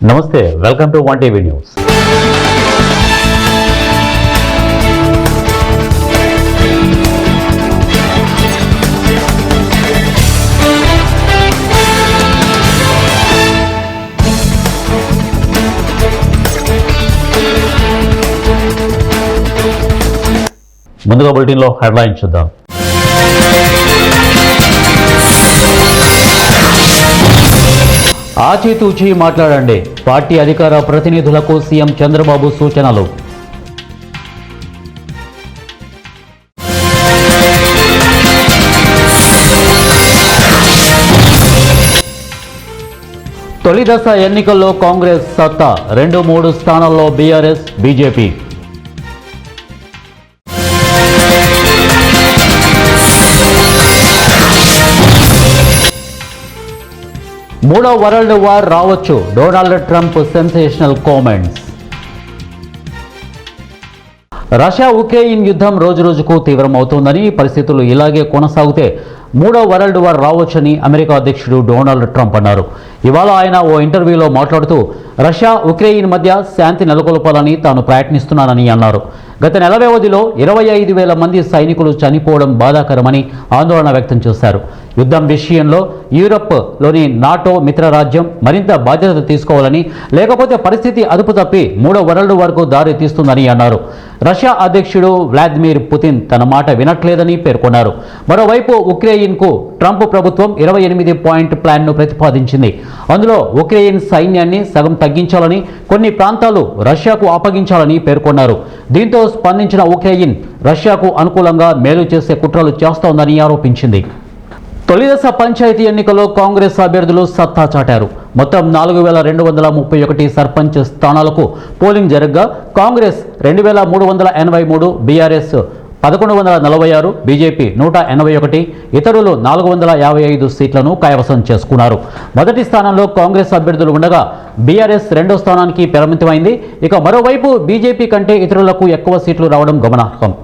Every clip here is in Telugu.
నమస్తే, welcome to one TV news. ముందుగా బులెటిన్లో హెడ్లైన్స్ చూద్దాం. ఆచితూచి మాట్లాడండి, పార్టీ అధికార ప్రతినిధులకు సీఎం చంద్రబాబు సూచనలు. తొలి దశ ఎన్నికల్లో కాంగ్రెస్ సత్తా, 2-3 స్థానాల్లో బీఆర్ఎస్, బీజేపీ. మూడో వరల్డ్ వార్ రావచ్చు, Donald Trump sensational comments. Russia Ukraine యుద్ధం రోజురోజుకు తీవ్రమవుతోందని, పరిస్థితులు ఇలాగే కొనసాగితే మూడో వరల్డ్ వార్ రావచ్చని అమెరికా అధ్యక్షుడు డొనాల్డ్ ట్రంప్ అన్నారు. ఇవాళ ఆయన ఓ ఇంటర్వ్యూలో మాట్లాడుతూ రష్యా ఉక్రెయిన్ మధ్య శాంతి నెలకొల్పాలని తాను ప్రయత్నిస్తున్నానని అన్నారు. గత నెల వ్యవధిలో 25,000 మంది సైనికులు చనిపోవడం బాధాకరమని ఆందోళన వ్యక్తం చేశారు. యుద్ధం విషయంలో యూరప్లోని నాటో మిత్రరాజ్యం మరింత బాధ్యత తీసుకోవాలని, లేకపోతే పరిస్థితి అదుపు తప్పి మూడో వరల్డ్ వార్కు దారి తీస్తుందని అన్నారు. రష్యా అధ్యక్షుడు వ్లాదిమిర్ పుతిన్ తన మాట వినట్లేదని పేర్కొన్నారు. మరోవైపు ఉక్రెయిన్కు ట్రంప్ ప్రభుత్వం 28 పాయింట్ ప్లాన్ను ప్రతిపాదించింది. అందులో ఉక్రెయిన్ సైన్యాన్ని సగం తగ్గించాలని, కొన్ని ప్రాంతాలు రష్యాకు అప్పగించాలని పేర్కొన్నారు. దీంతో స్పందించిన ఉక్రెయిన్ రష్యాకు అనుకూలంగా మేలు చేసే కుట్రలు చేస్తోందని ఆరోపించింది. తొలిదశ పంచాయతీ ఎన్నికల్లో కాంగ్రెస్ అభ్యర్థులు సత్తా చాటారు. మొత్తం 4,231 సర్పంచ్ స్థానాలకు పోలింగ్ జరగగా కాంగ్రెస్ 2,383, బీఆర్ఎస్ 1,146, బీజేపీ 181, ఇతరులు 455 సీట్లను కైవసం చేసుకున్నారు. మొదటి స్థానంలో కాంగ్రెస్ అభ్యర్థులు ఉండగా బీఆర్ఎస్ రెండో స్థానానికి పరిమితమైంది. ఇక మరోవైపు బీజేపీ కంటే ఇతరులకు ఎక్కువ సీట్లు రావడం గమనార్హం.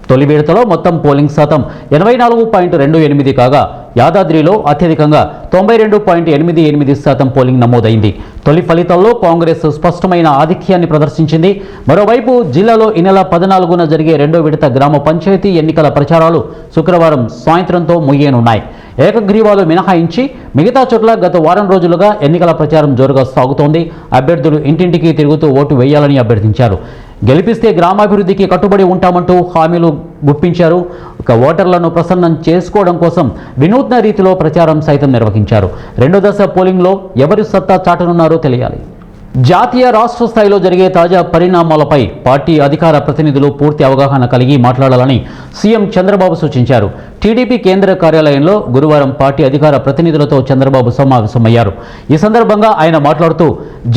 తొలి విడతలో మొత్తం పోలింగ్ శాతం 84.28 కాగా యాదాద్రిలో అత్యధికంగా 92.88% పోలింగ్ నమోదైంది. తొలి ఫలితాల్లో కాంగ్రెస్ స్పష్టమైన ఆధిక్యాన్ని ప్రదర్శించింది. మరోవైపు జిల్లాలో ఈ నెల 14న జరిగే రెండో విడత గ్రామ పంచాయతీ ఎన్నికల ప్రచారాలు శుక్రవారం సాయంత్రంతో ముగియనున్నాయి. ఏకగ్రీవాలు మినహాయించి మిగతా చోట్ల గత వారం రోజులుగా ఎన్నికల ప్రచారం జోరుగా సాగుతోంది. అభ్యర్థులు ఇంటింటికి తిరుగుతూ ఓటు వేయాలని అభ్యర్థించారు. గెలిపిస్తే గ్రామాభివృద్ధికి కట్టుబడి ఉంటామంటూ హామీలు గుప్పించారు. ఇక ఓటర్లను ప్రసన్నం చేసుకోవడం కోసం వినూత్న రీతిలో ప్రచారం సైతం నిర్వహించారు. రెండో దశ పోలింగ్లో ఎవరి సత్తా చాటనున్నారో తెలియాలి. జాతీయ రాష్ట్ర స్థాయిలో జరిగే తాజా పరిణామాలపై పార్టీ అధికార ప్రతినిధులు పూర్తి అవగాహన కలిగి మాట్లాడాలని సీఎం చంద్రబాబు సూచించారు. టీడీపీ కేంద్ర కార్యాలయంలో గురువారం పార్టీ అధికార ప్రతినిధులతో చంద్రబాబు సమావేశమయ్యారు. ఈ సందర్భంగా ఆయన మాట్లాడుతూ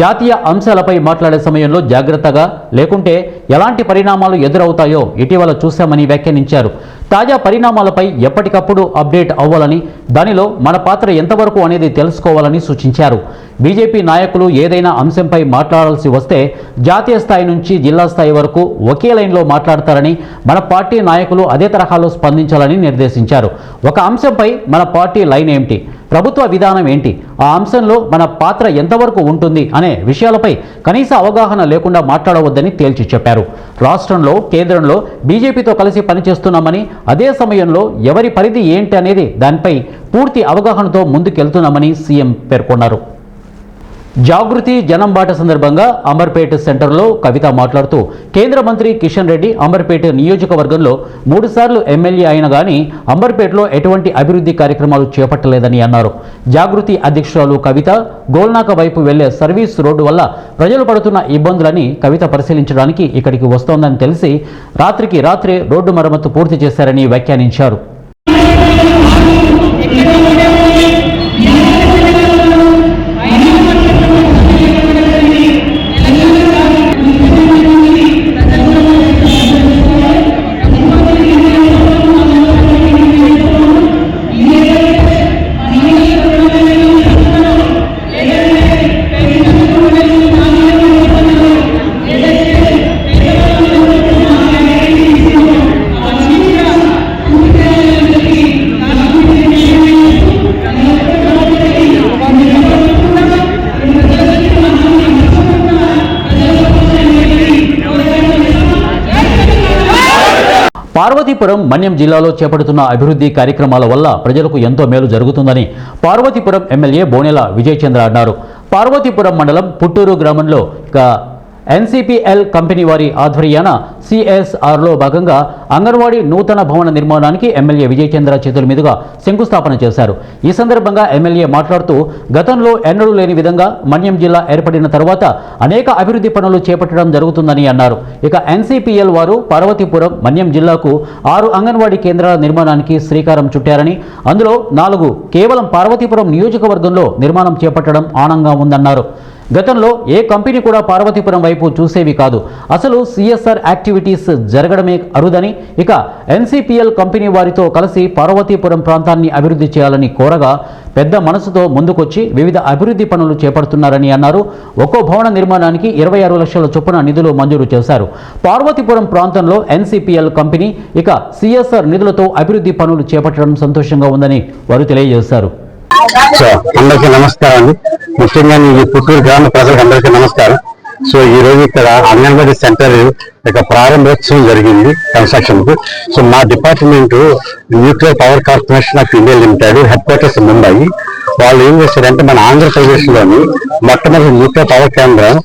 జాతీయ అంశాలపై మాట్లాడే సమయంలో జాగ్రత్తగా, లేకుంటే ఎలాంటి పరిణామాలు ఎదురవుతాయో ఇటీవల చూశామని వ్యాఖ్యానించారు. తాజా పరిణామాలపై ఎప్పటికప్పుడు అప్డేట్ అవ్వాలని, దానిలో మన పాత్ర ఎంతవరకు అనేది తెలుసుకోవాలని సూచించారు. బీజేపీ నాయకులు ఏదైనా అంశంపై మాట్లాడాల్సి వస్తే జాతీయ స్థాయి నుంచి జిల్లా స్థాయి వరకు ఒకే లైన్లో మాట్లాడతారని, మన పార్టీ నాయకులు అదే తరహాలో స్పందించాలని నిర్దేశించారు. ఒక అంశంపై మన పార్టీ లైన్ ఏమిటి, ప్రభుత్వ విధానం ఏంటి, ఆ అంశంలో మన పాత్ర ఎంతవరకు ఉంటుంది అనే విషయాలపై కనీస అవగాహన లేకుండా మాట్లాడవద్దని తేల్చి చెప్పారు. రాష్ట్రంలో, కేంద్రంలో బీజేపీతో కలిసి పనిచేస్తున్నామని, అదే సమయంలో ఎవరి పరిధి ఏంటి అనేది దానిపై పూర్తి అవగాహనతో ముందుకెళ్తున్నామని సీఎం పేర్కొన్నారు. జాగృతి జనం బాట సందర్భంగా అంబర్పేట సెంటర్లో కవిత మాట్లాడుతూ కేంద్ర మంత్రి కిషన్ రెడ్డి అంబర్పేట నియోజకవర్గంలో 3 సార్లు ఎమ్మెల్యే అయినా కానీ అంబర్పేటలో ఎటువంటి అభివృద్ధి కార్యక్రమాలు చేపట్టలేదని అన్నారు. జాగృతి అధ్యక్షురాలు కవిత గోల్నాక వైపు వెళ్లే సర్వీస్ రోడ్డు వల్ల ప్రజలు పడుతున్న ఇబ్బందులని కవిత పరిశీలించడానికి ఇక్కడికి వస్తోందని తెలిసి రాత్రికి రాత్రే రోడ్డు మరమ్మతు పూర్తి చేశారని వ్యాఖ్యానించారు. పార్వతీపురం మన్యం జిల్లాలో చేపడుతున్న అభివృద్ధి కార్యక్రమాల వల్ల ప్రజలకు ఎంతో మేలు జరుగుతుందని పార్వతీపురం ఎమ్మెల్యే బోనెల విజయచంద్ర అన్నారు. పార్వతీపురం మండలం పుట్టూరు గ్రామంలో ఎన్సిపిఎల్ కంపెనీ వారి ఆధ్వర్యాన సిఎస్ఆర్లో భాగంగా అంగన్వాడీ నూతన భవన నిర్మాణానికి ఎమ్మెల్యే విజయచంద్ర చేతుల మీదుగా శంకుస్థాపన చేశారు. ఈ సందర్భంగా ఎమ్మెల్యే మాట్లాడుతూ గతంలో ఎన్నడూ లేని విధంగా మన్యం జిల్లా ఏర్పడిన తర్వాత అనేక అభివృద్ధి పనులు చేపట్టడం జరుగుతుందని అన్నారు. ఇక ఎన్సిపిఎల్ వారు పార్వతీపురం మన్యం జిల్లాకు 6 అంగన్వాడీ కేంద్రాల నిర్మాణానికి శ్రీకారం చుట్టారని, అందులో 4 కేవలం పార్వతీపురం నియోజకవర్గంలో నిర్మాణం చేపట్టడం ఆనందంగా ఉందన్నారు. గతంలో ఏ కంపెనీ కూడా పార్వతీపురం వైపు చూసేవి కాదు. అసలు సిఎస్ఆర్ యాక్టివిటీస్ జరగడమే అరుదని, ఇక ఎన్సిపిఎల్ కంపెనీ వారితో కలిసి పార్వతీపురం ప్రాంతాన్ని అభివృద్ధి చేయాలని కోరగా పెద్ద మనసుతో ముందుకొచ్చి వివిధ అభివృద్ధి పనులు చేపడుతున్నారని అన్నారు. ఒక్కో భవన నిర్మాణానికి 26 లక్షల చొప్పున నిధులు మంజూరు చేశారు. పార్వతీపురం ప్రాంతంలో ఎన్సిపిఎల్ కంపెనీ ఇక సిఎస్ఆర్ నిధులతో అభివృద్ధి పనులు చేపట్టడం సంతోషంగా ఉందని వారు తెలియజేశారు. అందరికీ నమస్కారం అండి. ముఖ్యంగా ఈ పుట్టూరు గ్రామ ప్రజలకు అందరికీ నమస్కారం. సో ఈ రోజు ఇక్కడ అంగన్వాడీ సెంటర్ ప్రారంభోత్సవం జరిగింది కన్స్ట్రక్షన్ కు. సో మా department nuclear power corporation of India limited head quarters Mumbai వాళ్ళు ఏం చేశారంటే మన ఆంధ్రప్రదేశ్ లోని మొట్టమొదటి న్యూక్లియర్ పవర్ కేంద్రం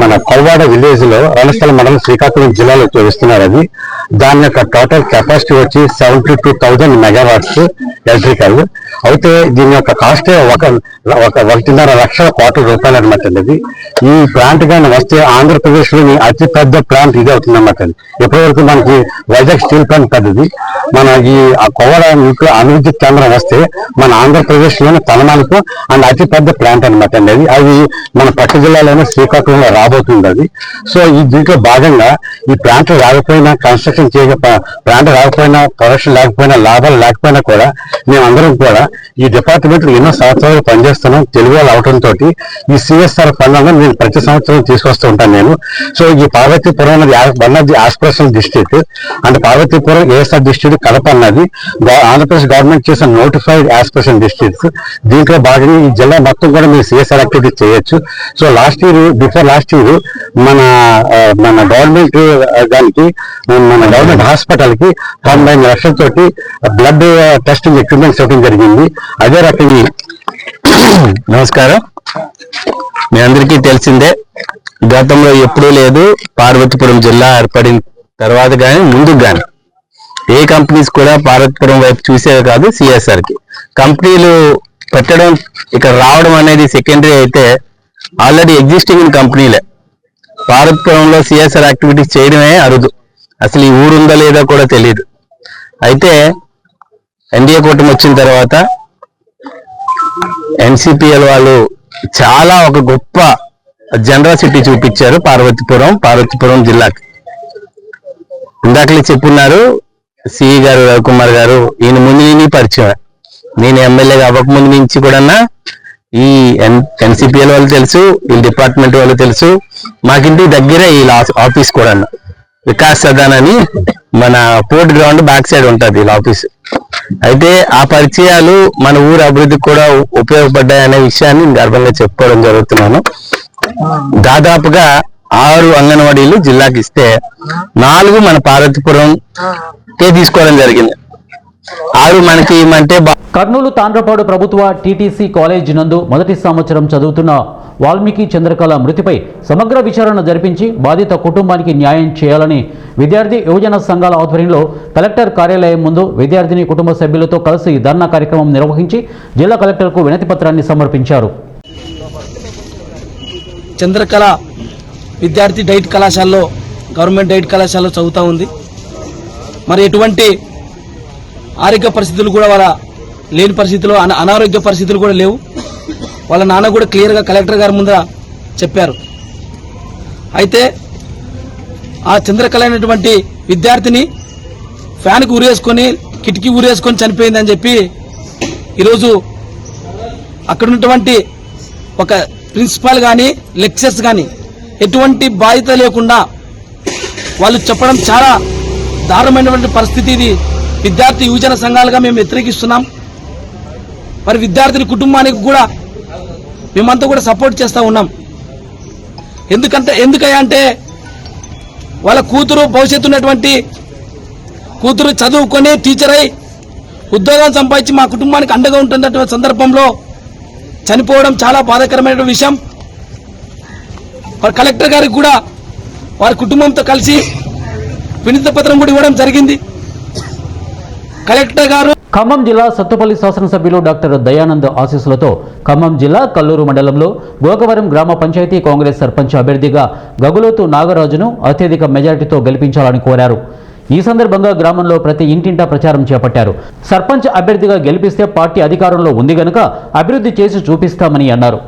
మన కొల్వాడ విలేజ్ లో రణస్థల మండలం శ్రీకాకుళం జిల్లాలో ఉపయోగిస్తున్నారు. అది దాని యొక్క టోటల్ కెపాసిటీ వచ్చి 72,000 మెగావాట్స్ ఎలక్ట్రికల్. అయితే దీని యొక్క కాస్ట్ 1.5 లక్షల కోట్ల రూపాయలు అనమాట అండి. ఈ ప్లాంట్ కానీ వస్తే ఆంధ్రప్రదేశ్ లోని అతి పెద్ద ప్లాంట్ ఇది అవుతుంది అనమాట. ఎప్పటివరకు మనకి వైజాగ్ స్టీల్ ప్లాంట్ పెద్దది, మన ఈ కొవ్వడ అభివృద్ధి కేంద్రం వస్తే మన ఆంధ్రప్రదేశ్ లోని తలమాలకు అండ్ అతి పెద్ద ప్లాంట్ అనమాట అండి. అది మన పక్క జిల్లాలోనే శ్రీకాకుళంలో రాబోతుంది అది. సో ఈ దీంట్లో భాగంగా ఈ ప్లాంట్ రాకపోయినా, కన్స్ట్రక్షన్ ప్లాంట్ రాకపోయినా, ప్రొడక్షన్ లేకపోయినా, లాభాలు లేకపోయినా కూడా మేమందరం కూడా ఈ డిపార్ట్మెంట్ ఎన్నో సంవత్సరాలు పనిచేస్తున్నాం. తెలుగు వాళ్ళు అవడంతో ఈ సిఎస్ఆర్ పనులను నేను ప్రతి సంవత్సరం తీసుకొస్తూ ఉంటాను నేను. సో ఈ పార్వతీపురం అనేది one of the aspirational district and Parvathipuram ASR district Kadapa అన్నది ఆంధ్రప్రదేశ్ గవర్నమెంట్ చేసిన నోటిఫైడ్ ఆస్పిరేషన్ డిస్ట్రిక్ట్స్. దీంట్లో భాగంగా ఈ జిల్లా మొత్తం కూడా మీరు సిఎస్ఆర్ యాక్టివిటీస్ చేయొచ్చు. సో బిఫోర్ లాస్ట్ ఇయర్ మన గవర్నమెంట్ దానికి మన గవర్నమెంట్ హాస్పిటల్ కి 90 లక్షలతోటి బ్లడ్ టెస్టింగ్ ఎక్విప్మెంట్స్ ఇవ్వడం జరిగింది. అదే రకంగా నమస్కారం. మీ అందరికీ తెలిసిందే, గతంలో ఎప్పుడూ లేదు పార్వతీపురం జిల్లా ఏర్పడిన తర్వాత కానీ ముందుకు కానీ ఏ కంపెనీస్ కూడా పార్వతీపురం వైపు చూసేవి కాదు. సిఎస్ఆర్ కి కంపెనీలు పెట్టడం ఇక్కడ రావడం అనేది సెకండరీ అయితే ఆల్రెడీ ఎగ్జిస్టింగ్ కంపెనీలే పార్వతీపురంలో సిఎస్ఆర్ యాక్టివిటీస్ చేయడమే అరుదు. అసలు ఈ ఊరుందా లేదా కూడా తెలియదు. అయితే ఎన్డీఏ కూటమి వచ్చిన తర్వాత ఎన్సిపిఎల్ వాళ్ళు చాలా ఒక గొప్ప జనరసిటీ చూపించారు పార్వతీపురం జిల్లాకి. ఇందాకలే చెప్పున్నారు సిఈ గారు రవికుమార్ గారు, ఈయన ముందు పరిచయం. నేను ఎమ్మెల్యేగా అవ్వక ముందు నుంచి కూడా ఈ ఎన్సిపిఎల్ వాళ్ళు తెలుసు, ఈ డిపార్ట్మెంట్ వాళ్ళు తెలుసు. మాకింటి దగ్గరే ఈ ఆఫీస్ కూడా వికాస్ సదాన్ అని మన పోర్ట్ గ్రౌండ్ బ్యాక్ సైడ్ ఉంటుంది వీళ్ళ ఆఫీస్. అయితే ఆ పరిచయాలు మన ఊరు అభివృద్ధికి కూడా ఉపయోగపడ్డాయనే విషయాన్ని గర్వంగా చెప్పుకోవడం జరుగుతున్నాను. దాదాపుగా 6 అంగన్వాడీలు జిల్లాకి ఇస్తే 4 మన పార్వతీపురంకే తీసుకోవడం జరిగింది. 6 మనకి ఏమంటే కర్నూలు తాండ్రపాడు ప్రభుత్వ టీటీసీ కాలేజ్ నందు మొదటి సంవత్సరం చదువుతున్న వాల్మీకి చంద్రకళ మృతిపై సమగ్ర విచారణ జరిపించి బాధిత కుటుంబానికి న్యాయం చేయాలని విద్యార్థి యువజన సంఘాల ఆధ్వర్యంలో కలెక్టర్ కార్యాలయం ముందు విద్యార్థిని కుటుంబ సభ్యులతో కలిసి ధర్నా కార్యక్రమం నిర్వహించి జిల్లా కలెక్టర్కు వినతి పత్రాన్ని సమర్పించారు. చంద్రకళ విద్యార్థి డైట్ కళాశాలలో గవర్నమెంట్ డైట్ కళాశాలలో చదువుతూ ఉంది. మరి ఎటువంటి ఆరోగ్య పరిస్థితులు కూడా వాళ్ళ లేని పరిస్థితులు, అనారోగ్య పరిస్థితులు కూడా లేవు. వాళ్ళ నాన్న కూడా క్లియర్గా కలెక్టర్ గారి ముందర చెప్పారు. అయితే ఆ చంద్రకళ అయినటువంటి విద్యార్థిని ఫ్యాన్కి ఊరేసుకొని, కిటికీ ఊరేసుకొని చనిపోయిందని చెప్పి ఈరోజు అక్కడ ఉన్నటువంటి ఒక ప్రిన్సిపాల్ కానీ లెక్చర్స్ కానీ ఎటువంటి బాధ్యత లేకుండా వాళ్ళు చెప్పడం చాలా దారుణమైనటువంటి పరిస్థితి. ఇది విద్యార్థి యువజన సంఘాలుగా మేము వ్యతిరేకిస్తున్నాం. మరి విద్యార్థుల కుటుంబానికి కూడా మేమంతా కూడా సపోర్ట్ చేస్తూ ఉన్నాం. ఎందుకంటే వాళ్ళ కూతురు భవిష్యత్తు ఉన్నటువంటి కూతురు చదువుకొని టీచర్ అయి ఉద్యోగం సంపాదించి మా కుటుంబానికి అండగా ఉంటున్నటువంటి సందర్భంలో చనిపోవడం చాలా బాధాకరమైన విషయం. వారి కలెక్టర్ గారికి కూడా వారి కుటుంబంతో కలిసి వినతి పత్రం కూడా ఇవ్వడం జరిగింది. కలెక్టర్ గారు ఖమ్మం జిల్లా సత్తుపల్లి శాసనసభ్యులు డాక్టర్ దయానంద్ ఆశీస్సులతో ఖమ్మం జిల్లా కల్లూరు మండలంలో గోకవరం గ్రామ పంచాయతీ కాంగ్రెస్ సర్పంచ్ అభ్యర్థిగా గగులోతు నాగరాజును అత్యధిక మెజారిటీతో గెలిపించాలని కోరారు. ఈ సందర్భంగా గ్రామంలో ప్రతి ఇంటింటా ప్రచారం చేపట్టారు. సర్పంచ్ అభ్యర్థిగా గెలిపిస్తే పార్టీ అధికారంలో ఉంది గనుక అభివృద్ధి చేసి చూపిస్తామని అన్నారు.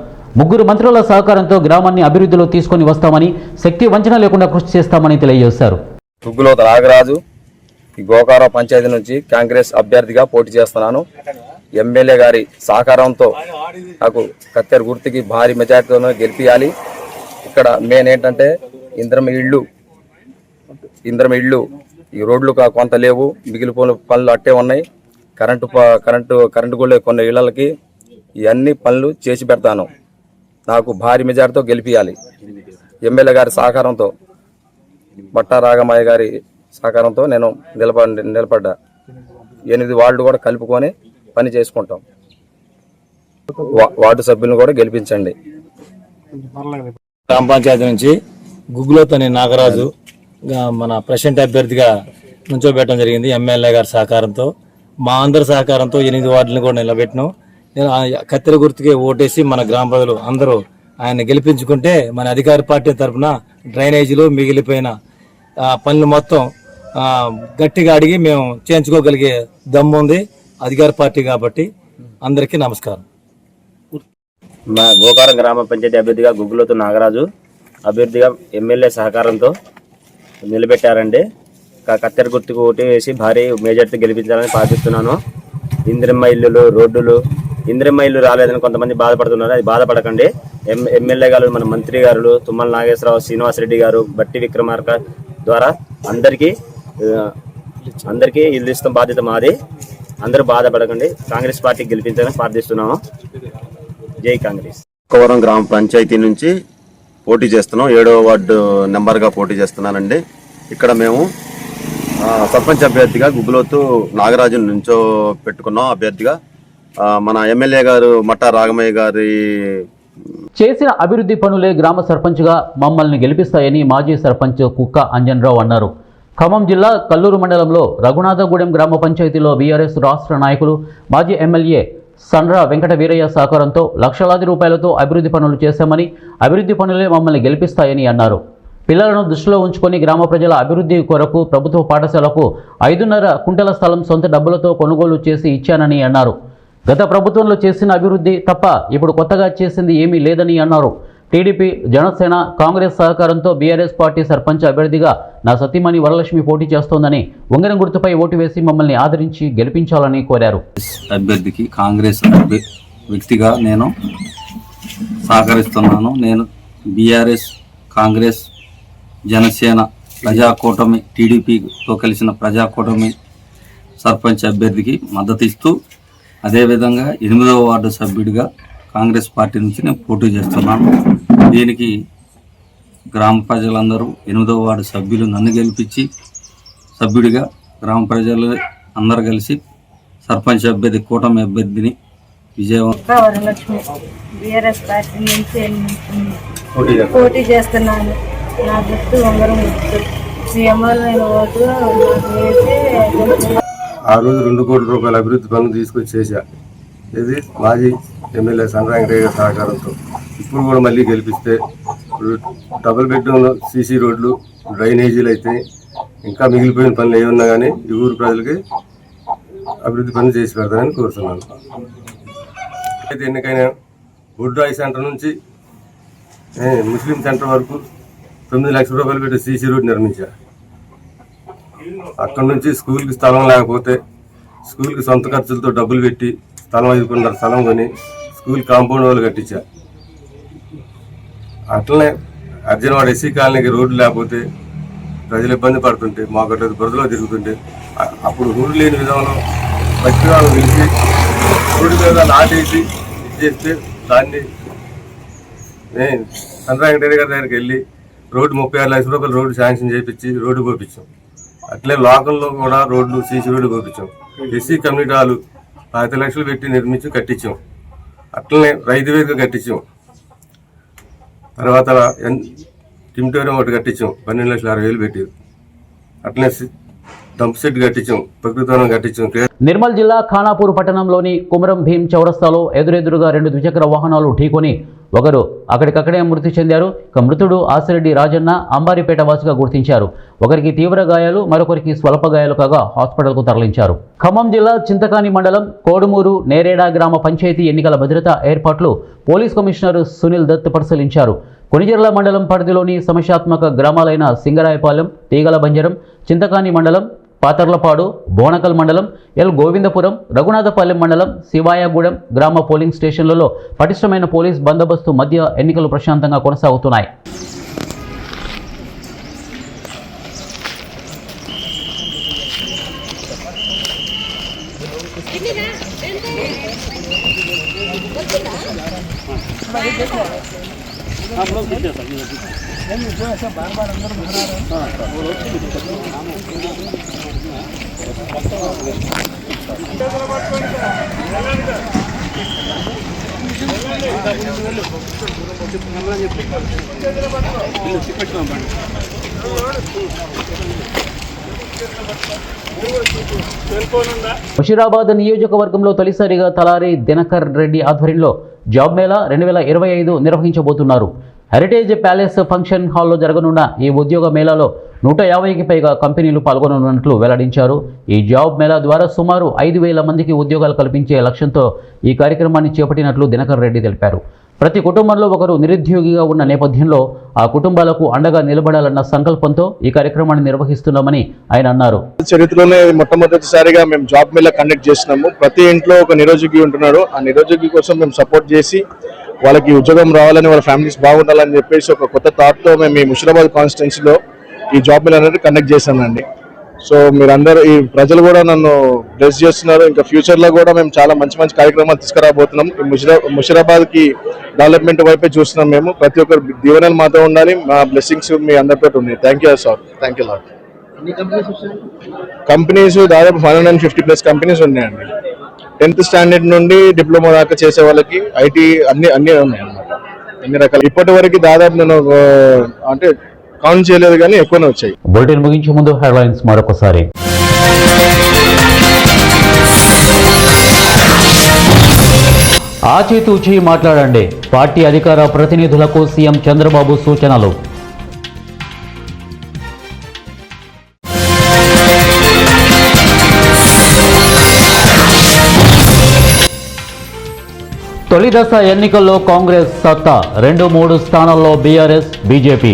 ముగ్గురు మంత్రుల సహకారంతో గ్రామాన్ని అభివృద్ధిలో తీసుకొని వస్తామని, శక్తి వంచన లేకుండా కృషి చేస్తామని తెలియజేశారు. గగులోతు నాగరాజు ఈ గోకారం పంచాయతీ నుంచి కాంగ్రెస్ అభ్యర్థిగా పోటీ చేస్తున్నాను. ఎమ్మెల్యే గారి సహకారంతో నాకు కత్తెర గుర్తుకి భారీ మెజార్టీతో గెలిపియాలి. ఇక్కడ మెయిన్ ఏంటంటే ఇంద్రమ ఇళ్ళు ఈ రోడ్లు కొంత లేవు, మిగిలిపోయిన పనులు అట్టే ఉన్నాయి. కరెంటు కూడా కొన్ని ఇళ్లకి ఇవన్నీ పనులు చేసి పెడతాను. నాకు భారీ మెజార్టీతో గెలిపియాలి. ఎమ్మెల్యే గారి సహకారంతో, బట్టా రాగమయ్య గారి సహకారంతో నేను నిలబడ్డా. 8 వార్డులు కూడా కలుపుకొని పని చేసుకుంటాం. వార్డు సభ్యులను కూడా గెలిపించండి. గ్రామ పంచాయతీ నుంచి గుగ్గులోతు అనే నాగరాజు మన ప్రెసిడెంట్ అభ్యర్థిగా నుంచోబెట్టడం జరిగింది. ఎమ్మెల్యే గారి సహకారంతో, మా అందరి సహకారంతో 8 వార్డులను కూడా నిలబెట్టినాం. నేను కత్తెర గుర్తుకే ఓటేసి మన గ్రామ ప్రజలు అందరూ ఆయన గెలిపించుకుంటే మన అధికార పార్టీ తరఫున డ్రైనేజీలు మిగిలిపోయిన పనులు మొత్తం గట్టిగా అడిగి మేము చేయించుకోగలిగే దమ్ము ఉంది అధికార పార్టీ కాబట్టి. అందరికీ నమస్కారం. మా గోకారం గ్రామ పంచాయతీ అభ్యర్థిగా గుగ్గులోతు నాగరాజు అభ్యర్థిగా ఎమ్మెల్యే సహకారంతో నిలబెట్టారండి. కత్తెర గుర్తుకు ఓటు వేసి భారీ మేజర్తో గెలిపించాలని ప్రార్థిస్తున్నాను. ఇంద్రమ్మ ఇల్లులు, రోడ్డులు, ఇంద్రమ్మ ఇల్లు రాలేదని కొంతమంది బాధపడుతున్నారు. అది బాధపడకండి. ఎమ్మెల్యే గారు, మన మంత్రి గారు తుమ్మల నాగేశ్వరరావు, శ్రీనివాసరెడ్డి గారు, బట్టి విక్రమార్క ద్వారా అందరికీ ఇల్లు ఇస్తాం. బాధ్యత మాది. అందరూ బాధపడకండి. కాంగ్రెస్ పార్టీకి గెలిపించాలని ప్రార్థిస్తున్నాము. జై కాంగ్రెస్. గోకవరం గ్రామ పంచాయతీ నుంచి పోటీ చేస్తున్నాం. 7వ వార్డు నెంబర్గా పోటీ చేస్తున్నానండి. ఇక్కడ మేము సర్పంచ్ అభ్యర్థిగా గుగ్గులోతు నాగరాజును నుంచో పెట్టుకున్నాం అభ్యర్థిగా. మన ఎమ్మెల్యే గారు మట్టా రాగమయ్య గారి చేసిన అభివృద్ధి పనులే గ్రామ సర్పంచ్గా మమ్మల్ని గెలిపిస్తాయని మాజీ సర్పంచ్ కుక్క అంజన్రావు అన్నారు. ఖమ్మం జిల్లా కల్లూరు మండలంలో రఘునాథగూడెం గ్రామ పంచాయతీలో బీఆర్ఎస్ రాష్ట్ర నాయకులు మాజీ ఎమ్మెల్యే సండ్ర వెంకట వీరయ్య సహకారంతో లక్షలాది రూపాయలతో అభివృద్ధి పనులు చేశామని, అభివృద్ధి పనులే మమ్మల్ని గెలిపిస్తాయని అన్నారు. పిల్లలను దృష్టిలో ఉంచుకొని గ్రామ ప్రజల అభివృద్ధి కొరకు ప్రభుత్వ పాఠశాలకు 5.5 కుంటల స్థలం సొంత డబ్బులతో కొనుగోలు చేసి ఇచ్చానని అన్నారు. గత ప్రభుత్వంలో చేసిన అభివృద్ధి తప్ప ఇప్పుడు కొత్తగా చేసింది ఏమీ లేదని అన్నారు. టీడీపీ, జనసేన, కాంగ్రెస్ సహకారంతో బీఆర్ఎస్ పార్టీ సర్పంచ్ అభ్యర్థిగా నా సతీమణి వరలక్ష్మి పోటీ చేస్తోందని, ఉంగరం గుర్తుపై ఓటు వేసి మమ్మల్ని ఆదరించి గెలిపించాలని కోరారు. అభ్యర్థికి కాంగ్రెస్ వ్యక్తిగా నేను సహకరిస్తున్నాను. నేను బీఆర్ఎస్, కాంగ్రెస్, జనసేన, ప్రజాకూటమి, టీడీపీతో కలిసిన ప్రజాకూటమి సర్పంచ్ అభ్యర్థికి మద్దతు ఇస్తూ, అదేవిధంగా 8వ వార్డు సభ్యుడిగా కాంగ్రెస్ పార్టీ నుంచి నేను పోటీ చేస్తున్నాను. దీనికి గ్రామ ప్రజలందరూ 8వ వార్డు సభ్యులు నన్ను గెలిపించి సభ్యుడిగా గ్రామ ప్రజలు అందరు కలిసి సర్పంచ్ అభ్యర్థి, కూటమి అభ్యర్థిని విజయవంతం వరలక్ష్మి బీఆర్ఎస్ పార్టీ నుంచి పోటీ చేస్తున్నాను. నా గుర్తు ఉంగరం గుర్తు. సీఎంఆర్ నేను ఓటు వేసి ఆ రోజు 2 కోట్ల రూపాయల అభివృద్ధి పనులు తీసుకొచ్చి చేశా. ఇది మాజీ ఎమ్మెల్యే సండ్రాంకయ్య గారి సహకారంతో. ఇప్పుడు కూడా మళ్ళీ గెలిపిస్తే డబుల్ బెడ్రూమ్లు, సీసీ రోడ్లు, డ్రైనేజీలు అయితే ఇంకా మిగిలిపోయిన పనులు ఏమన్నా కానీ ఈ ఊరు ప్రజలకి అభివృద్ధి పనులు చేసి పెడతానని కోరుతున్నాను. అయితే ఎన్నికైనా బుడ్రాయి సెంటర్ నుంచి ముస్లిం సెంటర్ వరకు 9 లక్షల రూపాయలు పెట్టి సీసీ రోడ్ నిర్మించా. అక్కడి నుంచి స్కూల్కి స్థలం లేకపోతే స్కూల్కి సొంత ఖర్చులతో డబ్బులు పెట్టి స్థలం 5.5 స్థలం కొని స్కూల్ కాంపౌండ్ వాళ్ళు కట్టించా. అట్లనే అర్జునవాడ ఎస్సీ కాలనీకి రోడ్డు లేకపోతే ప్రజలు ఇబ్బంది పడుతుంటే, మాకు అట్లా బురదలో తిరుగుతుంటే అప్పుడు ఊరు లేని విధంలో పచ్చి వాళ్ళు పిలిచి రోడ్డు మీద నాటేసి చేస్తే దాన్ని చంద్రశేఖర్ గారి దగ్గరికి వెళ్ళి రోడ్డు 36 లక్షల రూపాయలు రోడ్డు శాంక్షన్ చేయించి రోడ్డు పోపించాం. అట్లే లోకల్లో కూడా రోడ్లు సీసీ రోడ్లు పంపించాం. ఎస్సీ కమ్యూనిటీ హాలు 5 లక్షలు పెట్టి నిర్మించి కట్టించాం. అట్లనే రైతు వేదిక కట్టించాం. తర్వాత టిమ్టోరియం ఒకటి కట్టించాం 12,60,000 పెట్టి. అట్లనే డంప్ సెట్ కట్టించాం, ప్రకృతి వనం కట్టించాం. నిర్మల్ జిల్లా ఖానాపూర్ పట్టణంలోని కుమరం భీం చౌరస్తాలో ఎదురెదురుగా 2 ద్విచక్ర వాహనాలు ఢీకొని ఒకరు అక్కడికక్కడే మృతి చెందారు. ఇక మృతుడు ఆసిరెడ్డి రాజన్న అంబారిపేట వాసిగా గుర్తించారు. ఒకరికి తీవ్ర గాయాలు, మరొకరికి స్వల్ప గాయాలు కాగా హాస్పిటల్కు తరలించారు. ఖమ్మం జిల్లా చింతకాని మండలం కోడుమూరు నేరేడా గ్రామ పంచాయతీ ఎన్నికల భద్రతా ఏర్పాట్లు పోలీస్ కమిషనర్ సునీల్ దత్ పరిశీలించారు. కొనిజర్ల మండలం పరిధిలోని సమస్యాత్మక గ్రామాలైన సింగరాయపాలెం, తీగల బంజరం, చింతకాని మండలం, పాతర్లపాడు, బోనకల్ మండలం, ఎల్ గోవిందపురం, రఘునాథపాలెం మండలం, శివాయగూడెం గ్రామ పోలింగ్ స్టేషన్లలో పటిష్టమైన పోలీస్ బందోబస్తు మధ్య ఎన్నికలు ప్రశాంతంగా కొనసాగుతున్నాయి. ముషీరాబాద్ నియోజకవర్గంలో తొలిసారిగా తలారి దినకర్ రెడ్డి ఆధ్వర్యంలో జాబ్ మేళా 2025 నిర్వహించబోతున్నారు. హెరిటేజ్ ప్యాలెస్ ఫంక్షన్ హాల్లో జరగనున్న ఈ ఉద్యోగ మేళాలో 150కి పైగా కంపెనీలు పాల్గొననున్నట్లు వెల్లడించారు. ఈ జాబ్ మేళా ద్వారా సుమారు 5,000 మందికి ఉద్యోగాలు కల్పించే లక్ష్యంతో ఈ కార్యక్రమాన్ని చేపట్టినట్లు దినకర్ రెడ్డి తెలిపారు. ప్రతి కుటుంబంలో ఒకరు నిరుద్యోగిగా ఉన్న నేపథ్యంలో ఆ కుటుంబాలకు అండగా నిలబడాలన్న సంకల్పంతో ఈ కార్యక్రమాన్ని నిర్వహిస్తున్నామని ఆయన అన్నారు. చరిత్రలోనే మొట్టమొదటిసారిగా మేము జాబ్ మేళా కండక్ట్ చేస్తున్నాము. ప్రతి ఇంట్లో ఒక నిరుద్యోగి ఉంటున్నాడు. ఆ నిరుద్యోగి కోసం మేము సపోర్ట్ చేసి వాళ్ళకి ఉద్యోగం రావాలని, వాళ్ళ ఫ్యామిలీస్ బాగుండాలని చెప్పేసి ఒక కొత్త థాట్తో మేము ఈ ముషీరాబాద్ కాన్స్టిట్యున్సీలో ఈ జాబ్ మేళా అనేది కండక్ట్ చేశానండి. సో మీరందరూ ఈ ప్రజలు కూడా నన్ను బ్లెస్ చేస్తున్నారు. ఇంకా ఫ్యూచర్లో కూడా మేము చాలా మంచి మంచి కార్యక్రమాలు తీసుకురాబోతున్నాం. ముషీరాబాద్కి డెవలప్మెంట్ వైపే చూస్తున్నాం. మేము ప్రతి ఒక్కరు దీవెనలు మాతో ఉండాలి. మా బ్లెస్సింగ్స్ మీ అందరితో ఉన్నాయి. Thank you sir. Thank you lot. Companies దాదాపు 150+ కంపెనీస్ ఉన్నాయండి. 10th స్టాండర్డ్ నుండి డిప్లొమా దాకా చేసే వాళ్ళకి ఐటీ అన్ని ఉన్నాయి అన్నమాట. అన్ని రకాలు. ఇప్పటి వరకు దాదాపు నేను అంటే కౌంట్ చేయలేదు కానీ ఎక్కువనే వచ్చాయి. బులెటిన్ ముగించే ముందు హెడ్లైన్స్ మరొకసారి. ఆచితూచి మాట్లాడండి, పార్టీ అధికార ప్రతినిధులకు సీఎం చంద్రబాబు సూచనలు. తొలి దశ ఎన్నికల్లో కాంగ్రెస్ సత్తా, 2-3 స్థానాల్లో బీఆర్ఎస్, బీజేపీ.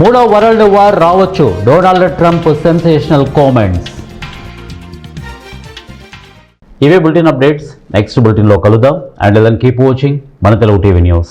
మూడో వరల్డ్ వార్ రావచ్చు, డొనాల్డ్ ట్రంప్ సెన్సేషనల్ కామెంట్స్. ఇవే బులెటిన్ అప్డేట్స్. నెక్స్ట్ బులెటిన్లో కలుద్దాం. అండ్ దెన్ కీప్ వాచింగ్ మన తెలుగు టీవీ న్యూస్.